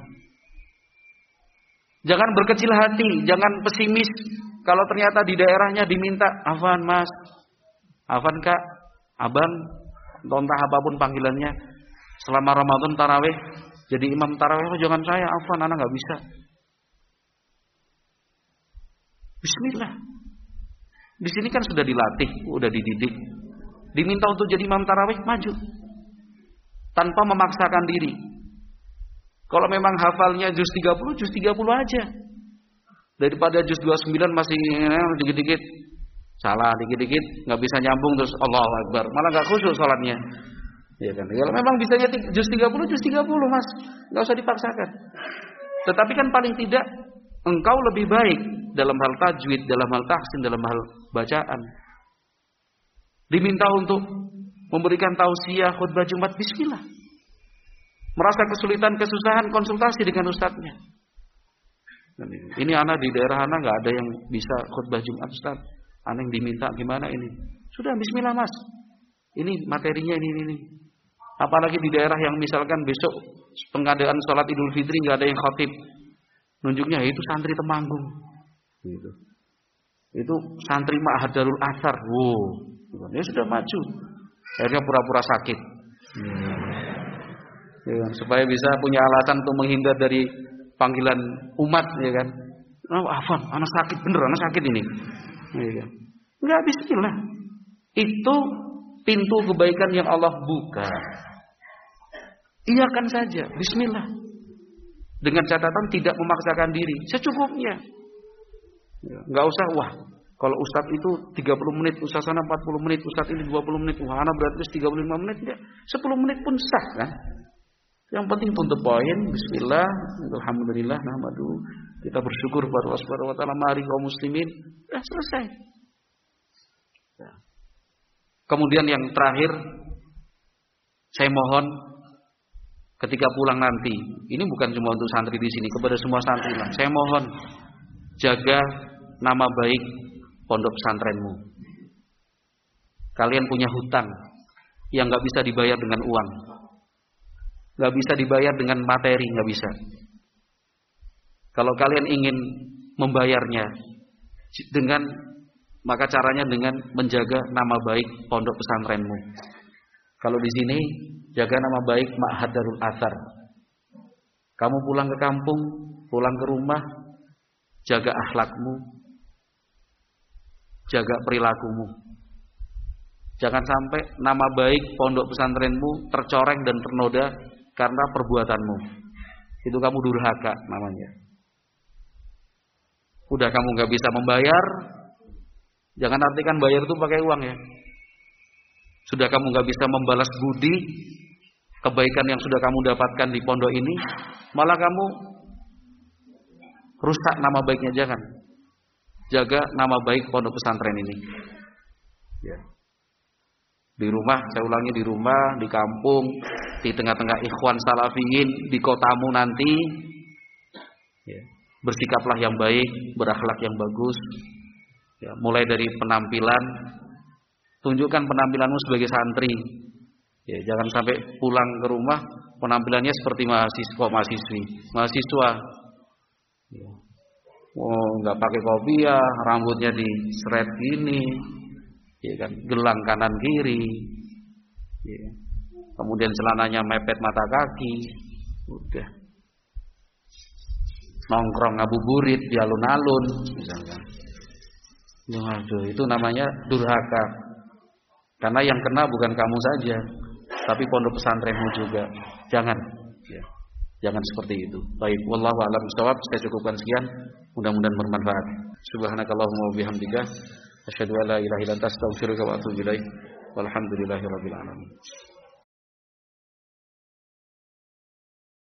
Jangan berkecil hati, jangan pesimis kalau ternyata di daerahnya diminta afwan mas, afwan kak, abang, entah apapun panggilannya, selama Ramadan tarawih jadi imam tarawih. Oh, jangan saya, afwan anak nggak bisa. Bismillah. Di sini kan sudah dilatih, sudah dididik. Diminta untuk jadi imam tarawih, maju. Tanpa memaksakan diri. Kalau memang hafalnya juz 30, juz 30 aja. Daripada juz 29 masih dikit-dikit salah, dikit-dikit nggak bisa nyambung terus Allahu Akbar, malah nggak khusyuk salatnya. Ya kan? Kalau memang bisanya juz 30, juz 30 Mas, nggak usah dipaksakan. Tetapi kan paling tidak engkau lebih baik dalam hal tajwid, dalam hal tahsin, dalam hal bacaan. Diminta untuk memberikan tausiah khutbah Jumat, bismillah. Merasa kesulitan, kesusahan, konsultasi dengan ustadznya. Ini anak di daerah anak nggak ada yang bisa khutbah Jumat Ustaz. Anak yang diminta gimana ini? Sudah bismillah Mas. Ini materinya ini. Apalagi di daerah yang misalkan besok pengadaan sholat Idul Fitri nggak ada yang khatib. Nunjuknya itu santri Temanggung. Gitu. Itu santri Ma'had Darul Athar. Wow. Ya sudah maju. Akhirnya pura-pura sakit. Ya, supaya bisa punya alasan untuk menghindar dari panggilan umat, ya kan? Oh, afwan, anak sakit bener, anak sakit ini. Ya kan? Enggak, bismillah. Itu pintu kebaikan yang Allah buka. Iyakan saja, bismillah. Dengan catatan tidak memaksakan diri, secukupnya. Enggak usah, wah, kalau ustadz itu 30 menit, ustadz sana 40 menit, ustadz ini 20 menit, wah, anak berarti 35 menit, enggak. 10 menit pun sah, kan? Yang penting to the point, bismillah, alhamdulillah, nahmadu. Kita bersyukur kepada Allah Subhanahu wa taala, mari kaum muslimin, sudah selesai. Kemudian yang terakhir, saya mohon ketika pulang nanti, ini bukan cuma untuk santri di sini, kepada semua santri lah. Saya mohon jaga nama baik pondok pesantrenmu. Kalian punya hutang yang nggak bisa dibayar dengan uang. Gak bisa dibayar dengan materi, gak bisa. Kalau kalian ingin membayarnya maka caranya dengan menjaga nama baik pondok pesantrenmu. Kalau di sini jaga nama baik Ma'had Darul Athar. Kamu pulang ke kampung, pulang ke rumah, jaga akhlakmu, jaga perilakumu. Jangan sampai nama baik pondok pesantrenmu tercoreng dan ternoda karena perbuatanmu. Itu kamu durhaka namanya. Udah kamu gak bisa membayar, jangan artikan bayar itu pakai uang ya. Sudah kamu gak bisa membalas budi kebaikan yang sudah kamu dapatkan di pondok ini, malah kamu rusak nama baiknya. Jangan. Jaga nama baik pondok pesantren ini. Ya. Di rumah, saya ulangi, di rumah, di kampung, di tengah-tengah ikhwan salafiyin, di kotamu nanti, ya, bersikaplah yang baik, berakhlak yang bagus. Ya, mulai dari penampilan, tunjukkan penampilanmu sebagai santri. Ya, jangan sampai pulang ke rumah penampilannya seperti mahasiswa. Ya. Oh, nggak pakai kopiah, rambutnya di seret gini. Ya kan, gelang kanan kiri, ya. Kemudian celananya mepet mata kaki, udah nongkrong ngabuburit di alun-alun, misalkan. Waduh, itu namanya durhaka. Karena yang kena bukan kamu saja, tapi pondok pesantrenmu juga. Jangan, ya. Jangan seperti itu. Baik, wallahu a'lam bishawab. Saya cukupkan sekian. Mudah-mudahan bermanfaat. Subhanakallahumma wa bihamdika, asyhadu an la ilaha illa anta, astaghfiruka wa atubu ilaik. Walhamdulillahirabbil alamin.